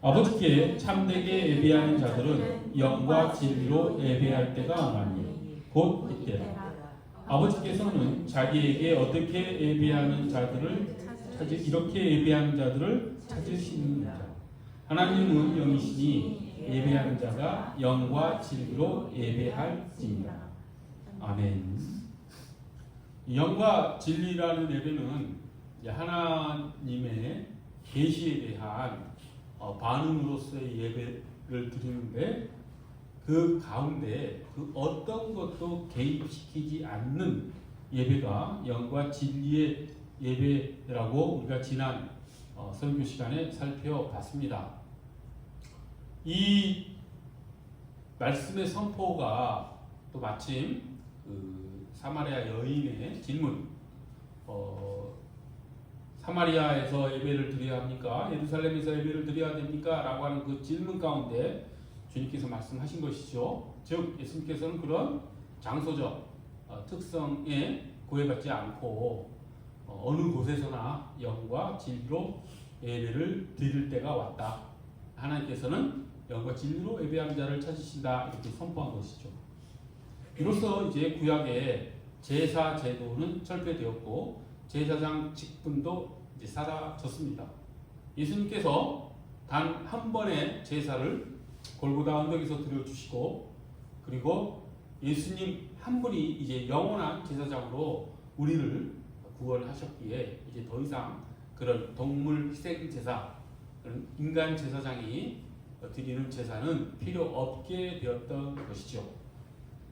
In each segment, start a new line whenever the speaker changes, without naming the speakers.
아버지께 참되게 예배하는 자들은 영과 진리로 예배할 때가 오나니 곧 이때라. 아버지께서는 자기에게 어떻게 예배하는 자들을 이렇게 예배하는 자들을 찾으시느니라. 하나님은 영이시니 예배하는 자가 영과 진리로 예배할지니라. 아멘. 영과 진리라는 예배는 하나님의 계시에 대한 반응으로서의 예배를 드리는데, 그 가운데 그 어떤 것도 개입시키지 않는 예배가 영과 진리의 예배라고 우리가 지난 설교 시간에 살펴봤습니다. 이 말씀의 선포가 또 마침 그 사마리아 여인의 질문, 사마리아에서 예배를 드려야 합니까? 예루살렘에서 예배를 드려야 됩니까? 라고 하는 그 질문 가운데 주님께서 말씀하신 것이죠. 즉 예수님께서는 그런 장소적 특성에 구애받지 않고 어느 곳에서나 영과 진리로 예배를 드릴 때가 왔다. 하나님께서는 영과 진리로 예배하는 자를 찾으신다, 이렇게 선포한 것이죠. 이로써 이제 구약의 제사 제도는 철폐되었고 제사장 직분도 이제 사라졌습니다. 예수님께서 단 한 번의 제사를 골고다 언덕에서 드려주시고, 그리고 예수님 한 분이 이제 영원한 제사장으로 우리를 구원하셨기에 이제 더 이상 그런 동물 희생 제사, 인간 제사장이 드리는 제사는 필요 없게 되었던 것이죠.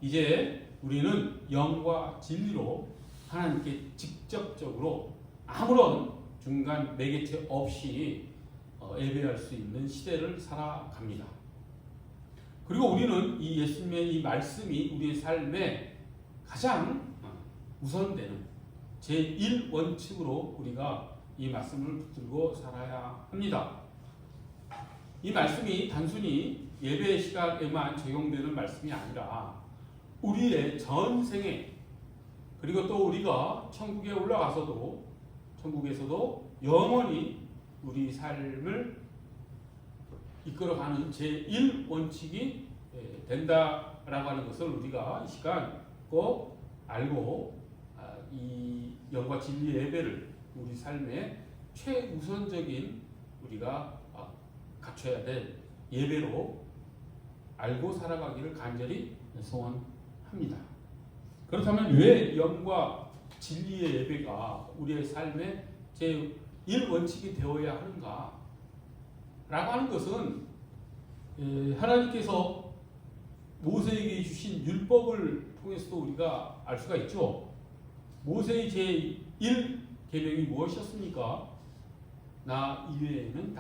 이제 우리는 영과 진리로 하나님께 직접적으로 아무런 중간 매개체 없이 예배할 수 있는 시대를 살아갑니다. 그리고 우리는 이 예수님의 이 말씀이 우리의 삶에 가장 우선되는 제1원칙으로 우리가 이 말씀을 붙들고 살아야 합니다. 이 말씀이 단순히 예배 시간에만 적용되는 말씀이 아니라 우리의 전생에, 그리고 또 우리가 천국에 올라가서도 천국에서도 영원히 우리 삶을 이끌어가는 제1원칙이 된다라고 하는 것을 우리가 이 시간 꼭 알고 이 영과 진리의 예배를 우리 삶의 최우선적인 우리가 갖춰야 될 예배로 알고 살아가기를 간절히 소원합니다. 그렇다면 왜 영과 진리의 예배가 우리의 삶의 제1원칙이 되어야 하는가? 라고 하는 것은 하나님께서 모세에게 주신 율법을 통해서도 우리가 알 수가 있죠. 모세의 제1계명이 무엇이었습니까? 나 이외에는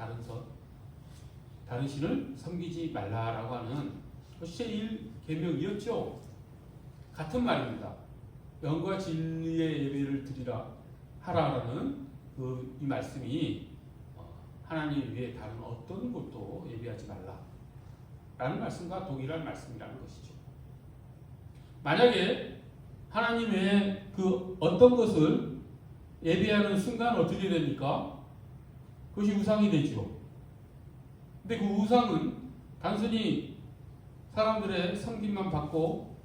다른 신을 섬기지 말라라고 하는 것이 제1계명이었죠. 같은 말입니다. 영과 진리의 예배를 드리라 하라라는 이 말씀이 하나님 외에 다른 어떤 곳도 예배하지 말라라는 말씀과 동일한 말씀이라는 것이죠. 만약에 하나님 외에 그 어떤 것을 예배하는 순간 어떻게 됩니까? 그것이 우상이 되죠. 근데 그 우상은 단순히 사람들의 섬김만 받고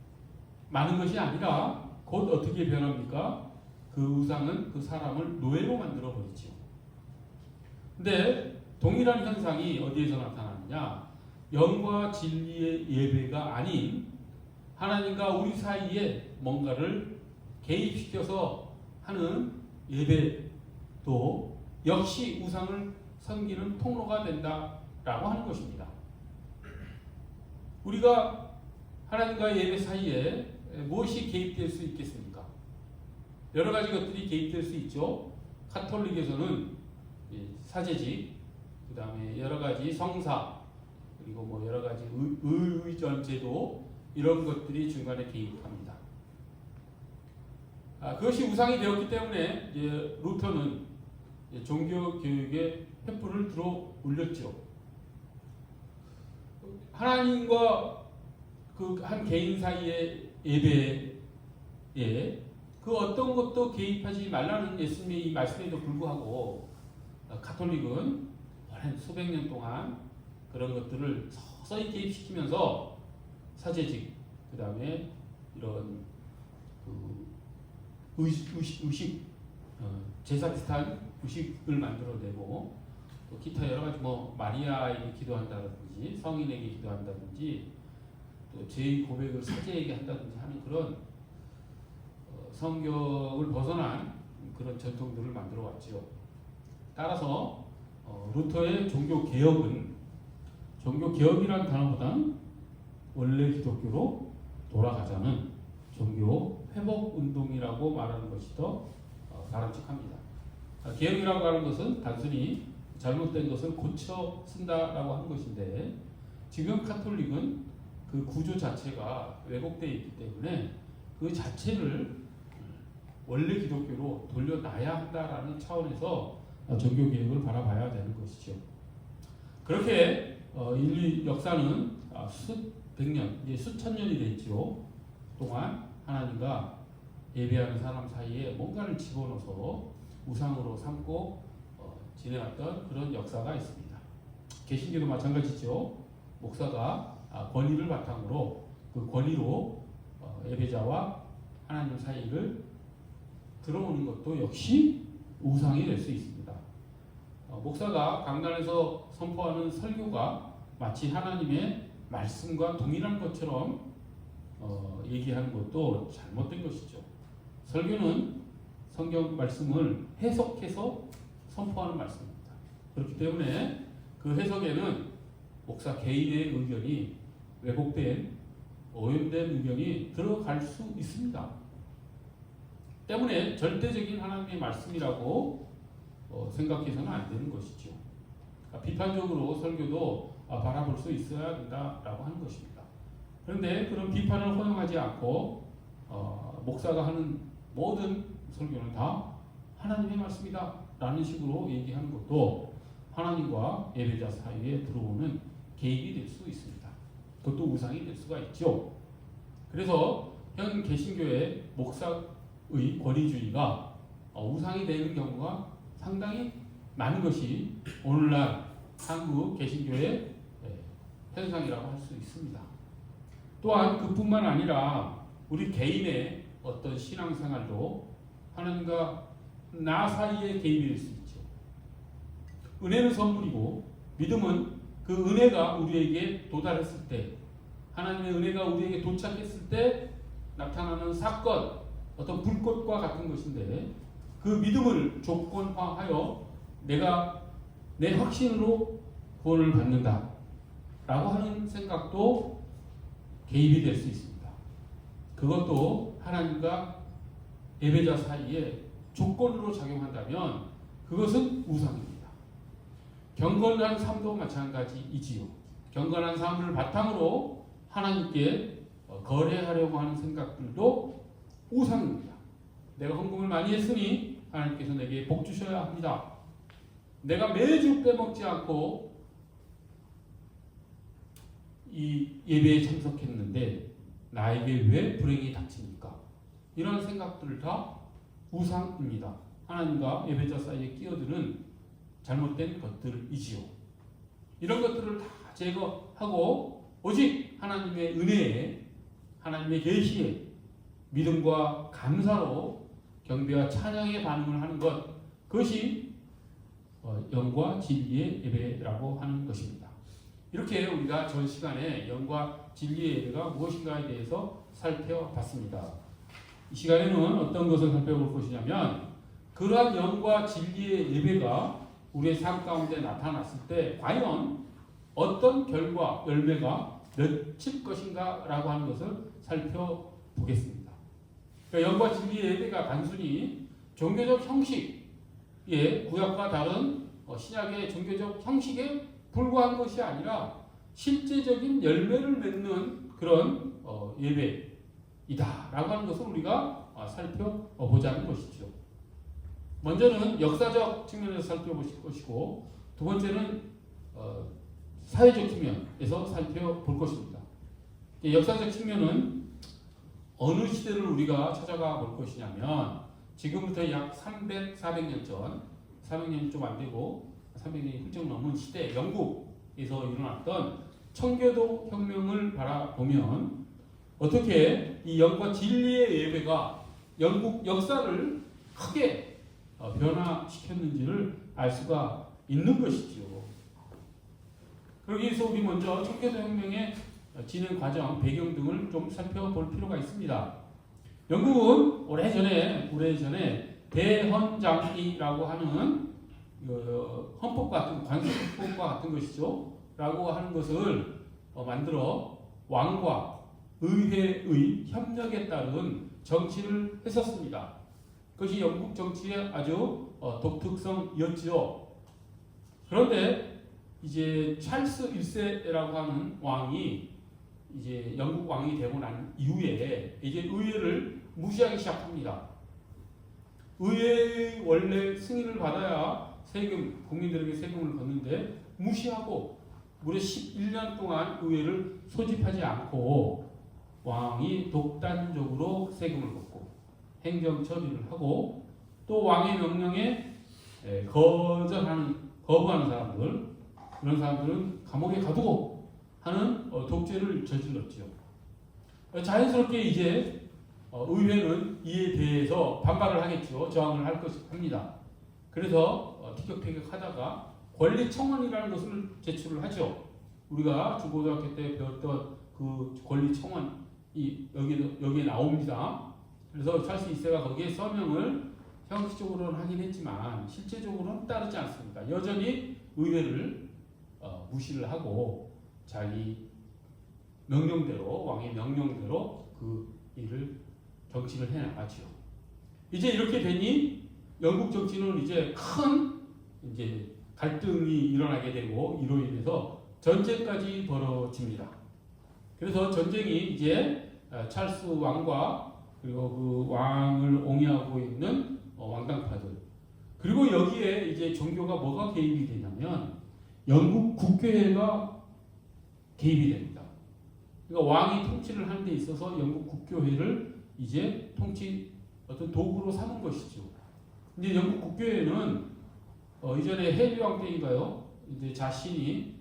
마는 것이 아니라 곧 어떻게 변합니까? 그 우상은 그 사람을 노예로 만들어 버리죠. 근데 동일한 현상이 어디에서 나타나느냐? 영과 진리의 예배가 아닌 하나님과 우리 사이에 뭔가를 개입시켜서 하는 예배도 역시 우상을 섬기는 통로가 된다라고 하는 것입니다. 우리가 하나님과 예배 사이에 무엇이 개입될 수 있겠습니까? 여러 가지 것들이 개입될 수 있죠. 가톨릭에서는 사제직, 그 다음에 여러 가지 성사, 그리고 뭐 여러 가지 의전 제도, 이런 것들이 중간에 개입합니다. 그것이 우상이 되었기 때문에 이제 루터는 종교 교육에 횃불을 들어 올렸죠. 하나님과 그 한 개인 사이의 예배에 그 어떤 것도 개입하지 말라는 예수님의 이 말씀에도 불구하고 가톨릭은 오랜 수백 년 동안 그런 것들을 서서히 개입시키면서 사제직, 그 다음에 이런 그 의식, 제사 비슷한 의식을 만들어내고 또 기타 여러 가지 뭐 마리아에게 기도한다든지 성인에게 기도한다든지 또 제 고백을 사제에게 한다든지 하는 그런 성경을 벗어난 그런 전통들을 만들어 왔죠. 따라서 루터의 종교 개혁은 종교 개혁이라는 단어보다는 원래 기독교로 돌아가자는 종교 회복 운동이라고 말하는 것이 더 바람직합니다. 개혁이라고 하는 것은 단순히 잘못된 것을 고쳐 쓴다라고 하는 것인데 지금 카톨릭은 그 구조 자체가 왜곡되어 있기 때문에 그 자체를 원래 기독교로 돌려놔야 한다라는 차원에서 종교 개혁을 바라봐야 되는 것이죠. 그렇게 인류 역사는 수백 년, 이제 수천 년이 됐죠. 동안 하나님과 예배하는 사람 사이에 뭔가를 집어넣어서 우상으로 삼고 지내왔던 그런 역사가 있습니다. 개신교도 마찬가지죠. 목사가 권위를 바탕으로 그 권위로 예배자와 하나님 사이를 들어오는 것도 역시 우상이 될 수 있습니다. 목사가 강단에서 선포하는 설교가 마치 하나님의 말씀과 동일한 것처럼 얘기하는 것도 잘못된 것이죠. 설교는 성경 말씀을 해석해서 선포하는 말씀입니다. 그렇기 때문에 그 해석에는 목사 개인의 의견이 왜곡된 오염된 의견이 들어갈 수 있습니다. 때문에 절대적인 하나님의 말씀이라고 생각해서는 안 되는 것이죠. 비판적으로 설교도 바라볼 수 있어야 된다라고 하는 것입니다. 그런데 그런 비판을 허용하지 않고 목사가 하는 모든 설교는 다 하나님의 말씀이다 라는 식으로 얘기하는 것도 하나님과 예배자 사이에 들어오는 개입이 될 수 있습니다. 그것도 우상이 될 수가 있죠. 그래서 현 개신교의 목사의 권위주의가 우상이 되는 경우가 상당히 많은 것이 오늘날 한국 개신교의 현상이라고 할 수 있습니다. 또한 그뿐만 아니라 우리 개인의 어떤 신앙생활도 하나님과 나 사이에 개입이 될 수 있죠. 은혜는 선물이고 믿음은 그 은혜가 우리에게 도달했을 때, 하나님의 은혜가 우리에게 도착했을 때 나타나는 사건, 어떤 불꽃과 같은 것인데 그 믿음을 조건화하여 내가 내 확신으로 구원을 받는다 라고 하는 생각도 개입이 될 수 있습니다. 그것도 하나님과 예배자 사이에 조건으로 작용한다면 그것은 우상입니다. 경건한 삶도 마찬가지이지요. 경건한 삶을 바탕으로 하나님께 거래하려고 하는 생각들도 우상입니다. 내가 헌금을 많이 했으니 하나님께서 내게 복 주셔야 합니다. 내가 매주 빼먹지 않고 이 예배에 참석했는데 나에게 왜 불행이 닥칩니까? 이런 생각들을 다 우상입니다. 하나님과 예배자 사이에 끼어드는 잘못된 것들이지요. 이런 것들을 다 제거하고 오직 하나님의 은혜에, 하나님의 계시에 믿음과 감사로 경배와 찬양의 반응을 하는 것, 그것이 영과 진리의 예배라고 하는 것입니다. 이렇게 우리가 전 시간에 영과 진리의 예배가 무엇인가에 대해서 살펴봤습니다. 이 시간에는 어떤 것을 살펴볼 것이냐면 그러한 영과 진리의 예배가 우리의 삶 가운데 나타났을 때 과연 어떤 결과, 열매가 맺힐 것인가 라고 하는 것을 살펴보겠습니다. 그러니까 영과 진리의 예배가 단순히 종교적 형식의 구약과 다른 신약의 종교적 형식에 불과한 것이 아니라 실제적인 열매를 맺는 그런 예배이다 라고 하는 것을 우리가 살펴보자는 것이죠. 먼저는 역사적 측면에서 살펴보실 것이고 두 번째는 사회적 측면에서 살펴볼 것입니다. 역사적 측면은 어느 시대를 우리가 찾아가 볼 것이냐면 지금부터 약 300, 400년 전, 400년이 좀 안 되고 300년이 훌쩍 넘은 시대, 영국 일어났던 청교도 혁명을 바라보면 어떻게 이 영과 진리의 예배가 영국 역사를 크게 변화시켰는지를 알 수가 있는 것이지요. 여기서 우리 먼저 청교도 혁명의 진행 과정, 배경 등을 좀 살펴볼 필요가 있습니다. 영국은 오래전에 대헌장이라고 하는 헌법 같은 관습헌법과 같은 것이죠. 라고 하는 것을 만들어 왕과 의회의 협력에 따른 정치를 했었습니다. 그것이 영국 정치의 아주 독특성이었지요. 그런데 이제 찰스 1세라고 하는 왕이 이제 영국 왕이 되고 난 이후에 이제 의회를 무시하기 시작합니다. 의회의 원래 승인을 받아야 국민들에게 세금을 걷는데 무시하고 무려 11년 동안 의회를 소집하지 않고 왕이 독단적으로 세금을 걷고 행정 처리를 하고 또 왕의 명령에 거부하는 사람들, 그런 사람들은 감옥에 가두고 하는 독재를 저질렀죠. 자연스럽게 이제 의회는 이에 대해서 반발을 하겠죠. 저항을 합니다. 그래서 티격태격하다가 권리청원이라는 것을 제출을 하죠. 우리가 중고등학교 때 배웠던 그 권리청원이 여기에 나옵니다. 그래서 찰스 2세가 거기에 서명을 형식적으로는 하긴 했지만 실제적으로는 따르지 않습니다. 여전히 의회를 무시를 하고 자기 명령대로, 왕의 명령대로 그 일을 정치를 해나가죠. 이제 이렇게 되니 영국 정치는 이제 큰 갈등이 일어나게 되고 이로 인해서 전쟁까지 벌어집니다. 그래서 전쟁이 이제 찰스 왕과 그리고 그 왕을 옹이하고 있는 왕당파들, 그리고 여기에 이제 종교가 뭐가 개입이 되냐면 영국 국교회가 개입이 됩니다. 그러니까 왕이 통치를 하는 데 있어서 영국 국교회를 이제 어떤 도구로 삼은 것이죠. 근데 영국 국교회는 이전에 헨리 왕 때인가요? 이제 자신이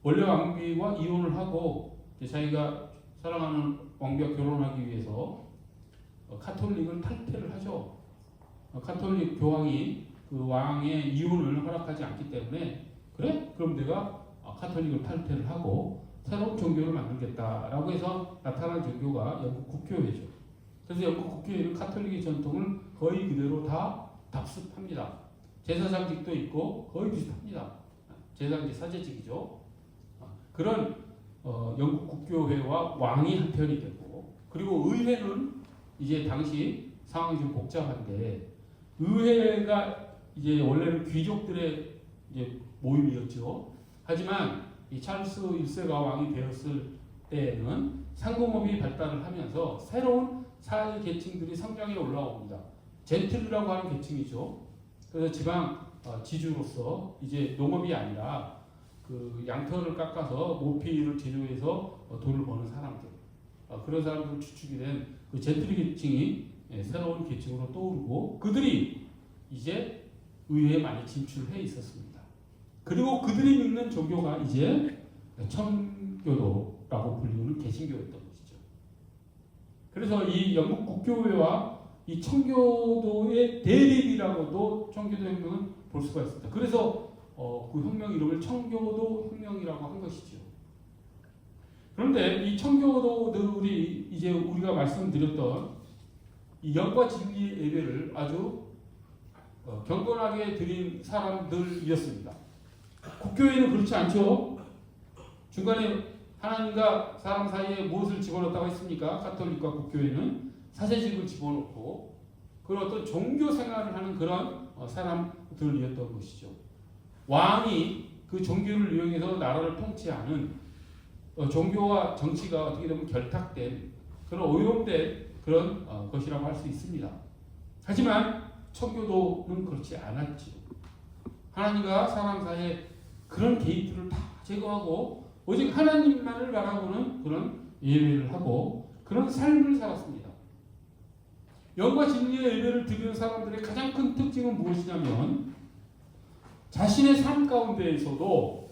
원래 왕비와 이혼을 하고 자기가 사랑하는 왕비와 결혼하기 위해서 카톨릭을 탈퇴를 하죠. 카톨릭 교황이 그 왕의 이혼을 허락하지 않기 때문에 그래? 그럼 내가 카톨릭을 탈퇴를 하고 새로운 종교를 만들겠다라고 해서 나타난 종교가 영국 국교회죠. 그래서 영국 국교회는 카톨릭의 전통을 거의 그대로 다 답습합니다. 제사장직도 있고 거의 비슷합니다. 제사장직 사제직이죠. 그런 영국 국교회와 왕이 한편이 되고, 그리고 의회는 이제 당시 상황이 좀 복잡한데, 의회가 이제 원래는 귀족들의 이제 모임이었죠. 하지만 이 찰스 1세가 왕이 되었을 때에는 상공업이 발달을 하면서 새로운 사회 계층들이 성장해 올라옵니다. 젠틀이라고 하는 계층이죠. 그래서 지방 지주로서 이제 농업이 아니라 그 양털을 깎아서 모피를 제조해서 돈을 버는 사람들, 그런 사람들 추측이 된 그 젠틀 계층이 새로운 계층으로 떠오르고, 그들이 이제 의회에 많이 진출해 있었습니다. 그리고 그들이 믿는 종교가 이제 청교도라고 불리는 개신교였던 것이죠. 그래서 이 영국 국교회와 이 청교도의 대립이라고도 청교도 혁명은 볼 수가 있습니다. 그래서 그 혁명 이름을 청교도 혁명이라고 한 것이죠. 그런데 이 청교도들이 이제 우리가 말씀드렸던 이 영과 진리의 예배를 아주 경건하게 드린 사람들이었습니다. 국교회는 그렇지 않죠. 중간에 하나님과 사람 사이에 무엇을 집어넣었다고 했습니까? 가톨릭과 국교회는 사제직을 집어넣고 그런 어떤 종교 생활을 하는 그런 사람들이었던 것이죠. 왕이 그 종교를 이용해서 나라를 통치하는 종교와 정치가 어떻게 보면 결탁된 그런 오염된 그런 것이라고 할 수 있습니다. 하지만 청교도는 그렇지 않았지요. 하나님과 사람 사이에 그런 개입들을 다 제거하고 오직 하나님만을 바라보는 그런 예배를 하고 그런 삶을 살았습니다. 영과 진리의 예배를 드리는 사람들의 가장 큰 특징은 무엇이냐면 자신의 삶 가운데에서도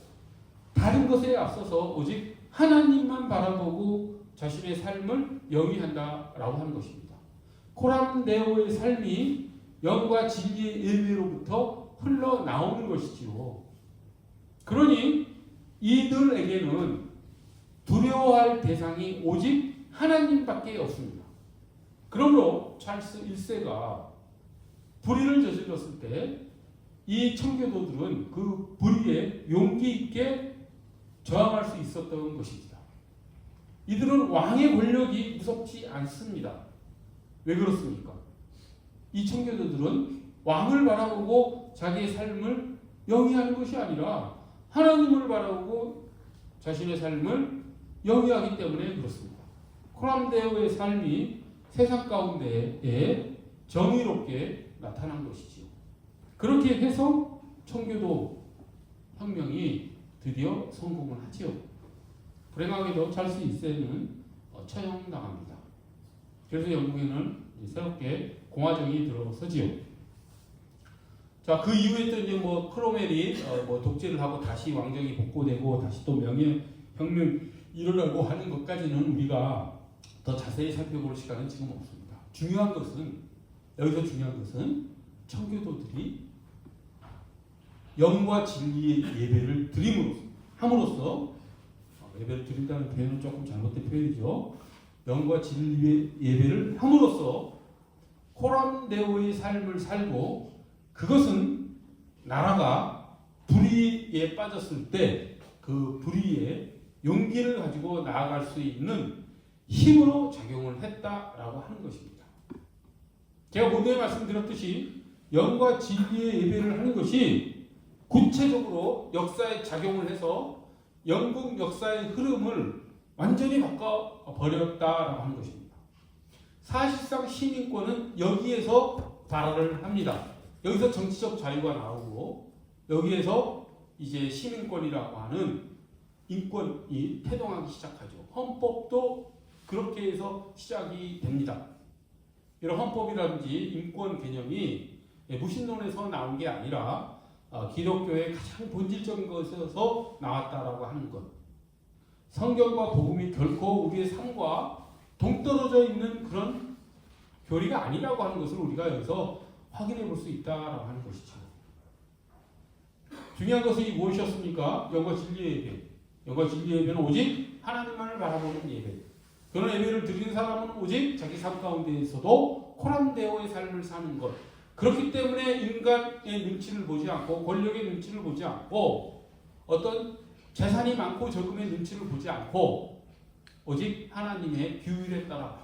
다른 것에 앞서서 오직 하나님만 바라보고 자신의 삶을 영위한다라고 하는 것입니다. 코람데오의 삶이 영과 진리의 예배로부터 흘러나오는 것이지요. 그러니 이들에게는 두려워할 대상이 오직 하나님밖에 없습니다. 그러므로 찰스 1세가 불의를 저질렀을 때 이 청교도들은 그 불의에 용기 있게 저항할 수 있었던 것입니다. 이들은 왕의 권력이 무섭지 않습니다. 왜 그렇습니까? 이 청교도들은 왕을 바라보고 자기의 삶을 영위하는 것이 아니라 하나님을 바라보고 자신의 삶을 영위하기 때문에 그렇습니다. 코람데오의 삶이 세상 가운데에 정의롭게 나타난 것이지요. 그렇게 해서 청교도 혁명이 드디어 성공을 하지요. 불행하게도 찰스 1세는 처형당합니다. 그래서 영국에는 새롭게 공화정이 들어서지요. 자, 그 이후에 또 이제 크로멜이 독재를 하고 다시 왕정이 복고되고 다시 또 명예혁명 일어나고 하는 것까지는 우리가 더 자세히 살펴볼 시간은 지금 없습니다. 여기서 중요한 것은 청교도들이 영과 진리의 예배를 함으로써 예배를 드린다는 표현은 조금 잘못된 표현이죠. 영과 진리의 예배를 함으로써 코람데오의 삶을 살고 그것은 나라가 불의에 빠졌을 때 그 불의에 용기를 가지고 나아갈 수 있는 힘으로 작용을 했다라고 하는 것입니다. 제가 모두에 말씀드렸듯이 영과 진리의 예배를 하는 것이 구체적으로 역사에 작용을 해서 영국 역사의 흐름을 완전히 바꿔버렸다라고 하는 것입니다. 사실상 시민권은 여기에서 발화를 합니다. 여기서 정치적 자유가 나오고 여기에서 이제 시민권이라고 하는 인권이 태동하기 시작하죠. 헌법도 그렇게 해서 시작이 됩니다. 이런 헌법이라든지 인권 개념이 무신론에서 나온 게 아니라 기독교의 가장 본질적인 것에서 나왔다라고 하는 것. 성경과 복음이 결코 우리의 삶과 동떨어져 있는 그런 교리가 아니라고 하는 것을 우리가 여기서 확인해 볼 수 있다라고 하는 것이죠. 중요한 것이 무엇이었습니까? 영과 진리의 예배. 영과 진리의 예배는 오직 하나님만을 바라보는 예배. 그런 예배를 드리는 사람은 오직 자기 삶 가운데에서도 코람데오의 삶을 사는 것. 그렇기 때문에 인간의 눈치를 보지 않고 권력의 눈치를 보지 않고 어떤 재산이 많고 적음의 눈치를 보지 않고 오직 하나님의 규율에 따라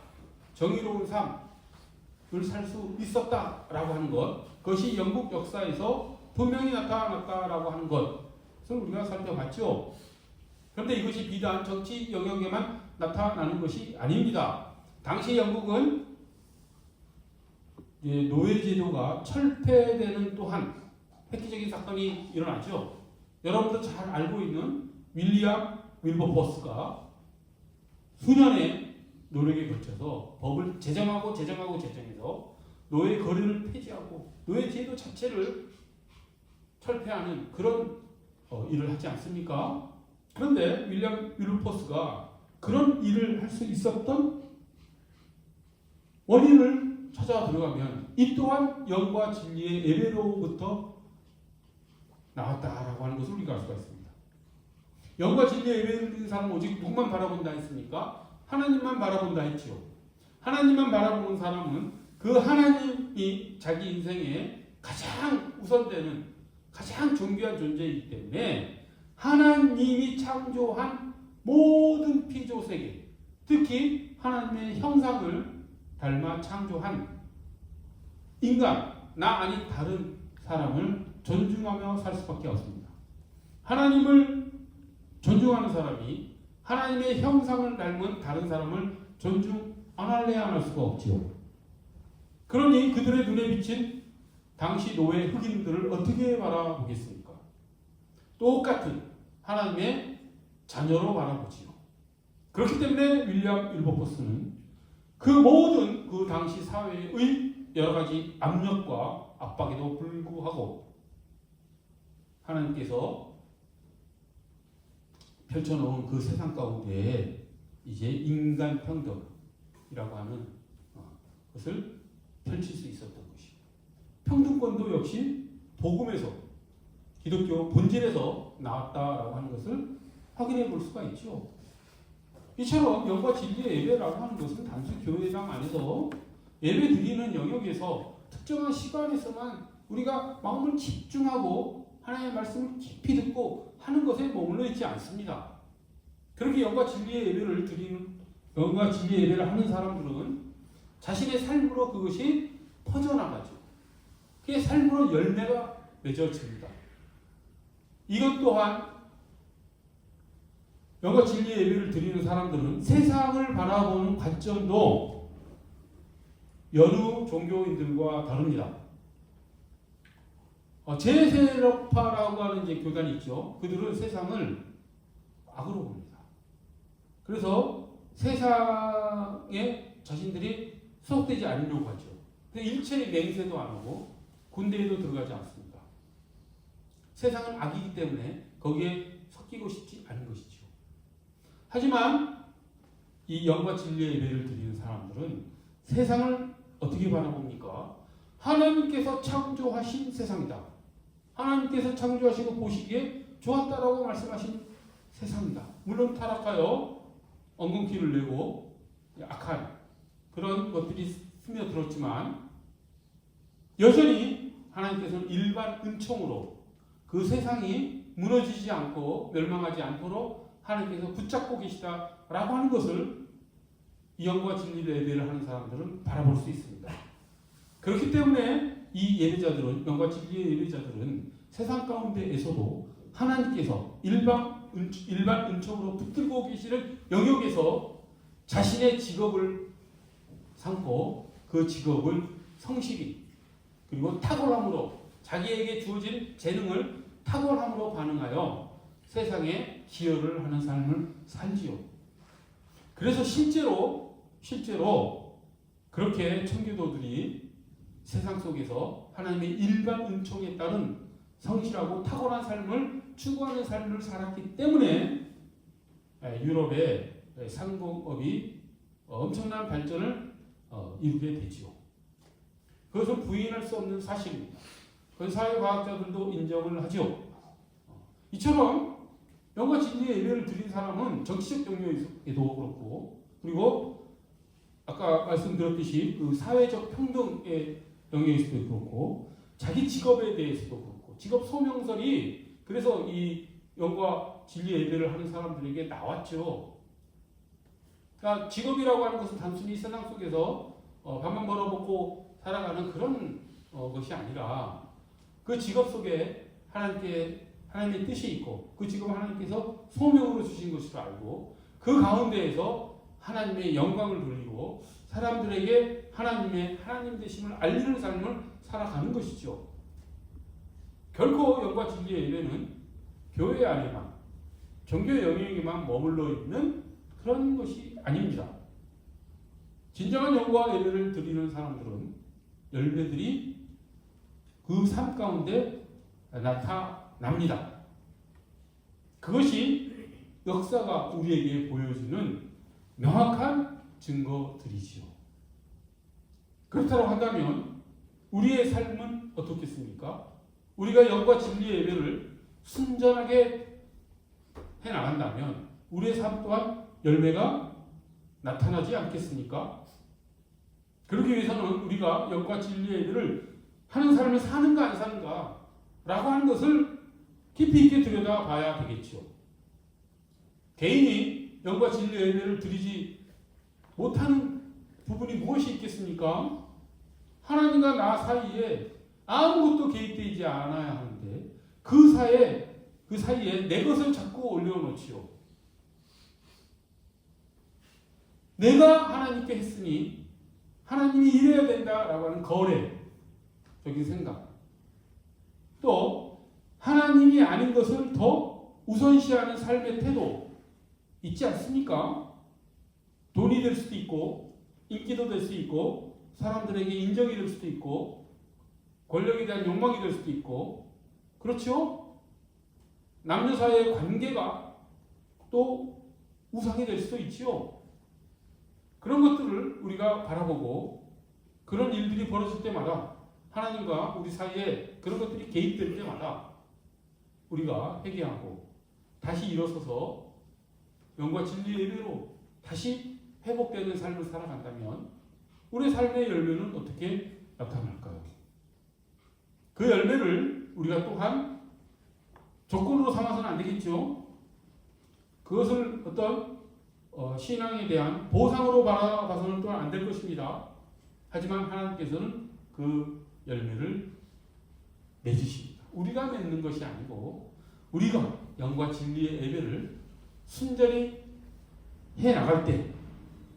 정의로운 삶을 살 수 있었다라고 하는 것. 그것이 영국 역사에서 분명히 나타났다라고 하는 것을 우리가 살펴봤죠. 그런데 이것이 비단 정치 영역에만 나타나는 것이 아닙니다. 당시 영국은 노예제도가 철폐되는 또한 획기적인 사건이 일어났죠. 여러분도 잘 알고 있는 윌리엄 윌버포스가 수년의 노력에 걸쳐서 법을 제정해서 노예 거래를 폐지하고 노예제도 자체를 철폐하는 그런 일을 하지 않습니까? 그런데 윌리엄 윌버포스가 그런 일을 할 수 있었던 원인을 찾아 들어가면 이 또한 영과 진리의 예배로부터 나왔다라고 하는 것을 우리가 알 수가 있습니다. 영과 진리의 예배를 드리는 사람은 오직 누구만 바라본다 했습니까? 하나님만 바라본다 했지요. 하나님만 바라보는 사람은 그 하나님이 자기 인생에 가장 우선되는 가장 존귀한 존재이기 때문에 하나님이 창조한 모든 피조세계, 특히 하나님의 형상을 닮아 창조한 인간, 나 아닌 다른 사람을 존중하며 살 수밖에 없습니다. 하나님을 존중하는 사람이 하나님의 형상을 닮은 다른 사람을 존중 안 할래야 안 할 수가 없지요. 그러니 그들의 눈에 비친 당시 노예 흑인들을 어떻게 바라보겠습니까? 똑같은 하나님의 자녀로 바라보지요. 그렇기 때문에 윌리엄 윌버포스는 그 모든 그 당시 사회의 여러 가지 압력과 압박에도 불구하고 하나님께서 펼쳐놓은 그 세상 가운데 이제 인간 평등이라고 하는 것을 펼칠 수 있었던 것이고, 평등권도 역시 복음에서, 기독교 본질에서 나왔다라고 하는 것을 확인해 볼 수가 있죠. 이처럼 영과 진리의 예배라고 하는 것은 단순 교회당 안에서 예배 드리는 영역에서 특정한 시간에서만 우리가 마음을 집중하고 하나님의 말씀을 깊이 듣고 하는 것에 머물러 있지 않습니다. 그렇게 영과 진리의 예배를 하는 사람들은 자신의 삶으로 그것이 퍼져나가죠. 그게 삶으로 열매가 맺어집니다. 이것 또한 영과 진리의 예배를 드리는 사람들은 세상을 바라보는 관점도 여러 종교인들과 다릅니다. 제세력파라고 하는 이제 교단이 있죠. 그들은 세상을 악으로 봅니다. 그래서 세상에 자신들이 소속되지 않으려고 하죠. 일체의 맹세도 안 하고 군대에도 들어가지 않습니다. 세상은 악이기 때문에 거기에 섞이고 싶지 않은 것이죠. 하지만 이 영과 진리의 예배를 드리는 사람들은 세상을 어떻게 바라봅니까? 하나님께서 창조하신 세상이다. 하나님께서 창조하시고 보시기에 좋았다라고 말씀하신 세상이다. 물론 타락하여 엉겅퀴를 내고 악한 그런 것들이 스며들었지만 여전히 하나님께서는 일반 은총으로 그 세상이 무너지지 않고 멸망하지 않도록 하나님께서 붙잡고 계시다라고 하는 것을 이 영과 진리의 예배를 하는 사람들은 바라볼 수 있습니다. 그렇기 때문에 이 예배자들은, 영과 진리의 예배자들은 세상 가운데에서도 하나님께서 일반 은총으로 붙들고 계시는 영역에서 자신의 직업을 삼고 그 직업을 성실히 그리고 탁월함으로 자기에게 주어진 재능을 탁월함으로 반응하여 세상에 기여를 하는 삶을 살지요. 그래서 실제로 그렇게 청교도들이 세상 속에서 하나님의 일반 은총에 따른 성실하고 탁월한 삶을 추구하는 삶을 살았기 때문에 유럽의 상공업이 엄청난 발전을 이루게 되지요. 그것은 부인할 수 없는 사실입니다. 그건 사회과학자들도 인정을 하죠. 이처럼 영과 진리의 예배를 드린 사람은 정치적 영역에도 그렇고, 그리고 아까 말씀드렸듯이 그 사회적 평등의 영역에서도 그렇고, 자기 직업에 대해서도 그렇고, 직업 소명설이 그래서 이 영과 진리의 예배를 하는 사람들에게 나왔죠. 그러니까 직업이라고 하는 것은 단순히 세상 속에서 밥만 벌어먹고 살아가는 그런 것이 아니라 그 직업 속에 하나님의 뜻이 있고 그 직업을 하나님께서 소명으로 주신 것으로 알고 그 가운데에서 하나님의 영광을 돌리고 사람들에게 하나님 되심을 알리는 삶을 살아가는 것이죠. 결코 영과 진리의 예배는 교회 안에만, 종교 영역에만 머물러 있는 그런 것이 아닙니다. 진정한 영과 예배를 드리는 사람들은 열매들이 그 삶 가운데 나타납니다. 그것이 역사가 우리에게 보여주는 명확한 증거들이지요. 그렇다고 한다면 우리의 삶은 어떻겠습니까? 우리가 영과 진리의 예배를 순전하게 해나간다면 우리의 삶 또한 열매가 나타나지 않겠습니까? 그러기 위해서는 우리가 영과 진리의 예배를 하는 삶을 사는가 안 사는가 라고 하는 것을 깊이 있게 들여다봐야 되겠죠. 개인이 영과 진리의 예배를 드리지 못하는 부분이 무엇이 있겠습니까? 하나님과 나 사이에 아무것도 개입되지 않아야 하는데 그 사이에 내 것을 자꾸 올려놓지요. 내가 하나님께 했으니 하나님이 이래야 된다라고 하는 거래적인 생각, 또 하나님이 아닌 것을 더 우선시하는 삶의 태도 있지 않습니까? 돈이 될 수도 있고 인기도 될 수 있고 사람들에게 인정이 될 수도 있고 권력에 대한 욕망이 될 수도 있고, 그렇죠? 남녀 사이의 관계가 또 우상이 될 수도 있지요. 그런 것들을 우리가 바라보고 그런 일들이 벌어질 때마다 하나님과 우리 사이에 그런 것들이 개입될 때마다 우리가 회개하고 다시 일어서서 영과 진리의 예배로 다시 회복되는 삶을 살아간다면 우리의 삶의 열매는 어떻게 나타날까요? 그 열매를 우리가 또한 조건으로 삼아서는 안 되겠죠. 그것을 어떤 신앙에 대한 보상으로 바라봐서는 또한 안 될 것입니다. 하지만 하나님께서는 그 열매를 맺으십니다. 우리가 맺는 것이 아니고 우리가 영과 진리의 예배를 순전히 해 나갈 때,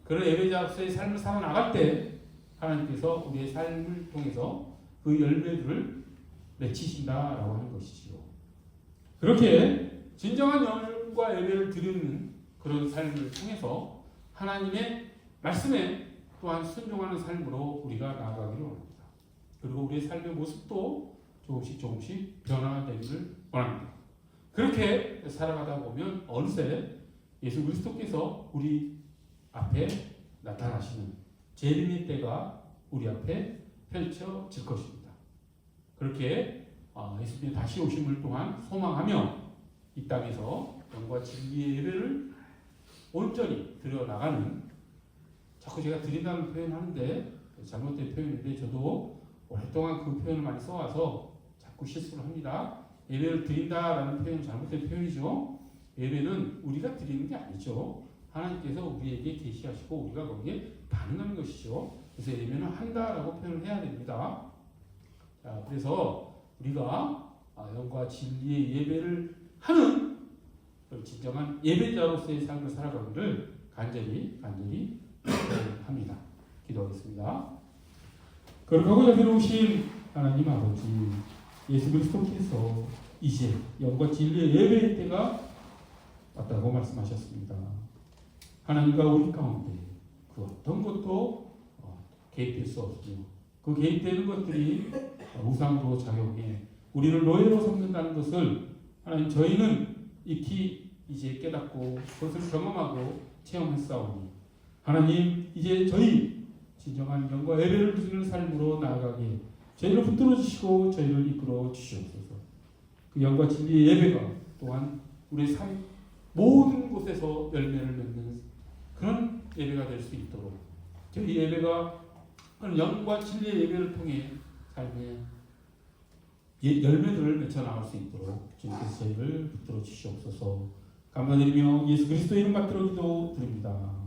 그런 예배자로서의 삶을 살아 나갈 때 하나님께서 우리의 삶을 통해서 그 열매들을 맺히신다라고 하는 것이지요. 그렇게 진정한 영과 예배를 드리는 그런 삶을 통해서 하나님의 말씀에 또한 순종하는 삶으로 우리가 나아가기를 원합니다. 그리고 우리의 삶의 모습도 조금씩 변화되기를 원합니다. 그렇게 살아가다 보면 어느새 예수 그리스도께서 우리 앞에 나타나시는 재림의 때가 우리 앞에 펼쳐질 것입니다. 그렇게 예수님의 다시 오심을 또한 소망하며 이 땅에서 영과 진리의 예배를 온전히 드려나가는, 자꾸 제가 드린다는 표현을 하는데 잘못된 표현인데 저도 오랫동안 그 표현을 많이 써와서 자꾸 실수를 합니다. 예배를 드린다라는 표현은 잘못된 표현이죠. 예배는 우리가 드리는 게 아니죠. 하나님께서 우리에게 계시하시고 우리가 거기에 반응하는 것이죠. 그래서 예배는 한다라고 표현을 해야 됩니다. 자, 그래서 우리가 영과 진리의 예배를 하는 진정한 예배자로서의 삶을 살아가기를 간절히 합니다. 기도하겠습니다. 거룩하고 자비로우신 하나님 아버지, 예수 그리스도께서 이제 영과 진리의 예배의 때가 왔다고 말씀하셨습니다. 하나님과 우리 가운데 그 어떤 것도 개입될 수 없으며 그 개입되는 것들이 우상으로 작용해 우리를 노예로 삼는다는 것을 하나님 저희는 익히 이제 깨닫고 그것을 경험하고 체험했사오니 하나님 이제 저희 진정한 영과 예배를 드리는 삶으로 나아가게 저희를 붙들어 주시고 저희를 이끌어 주시옵소서. 그 영과 진리의 예배가 또한 우리 삶 모든 곳에서 열매를 맺는 그런 예배가 될 수 있도록 저희 예배가 영과 진리의 예배를 통해 삶의 열매들을 맺혀 나갈 수 있도록 주님께서 저희를 붙들어 주시옵소서. 감사드리며 예수 그리스도의 이름 받들어 기도드립니다.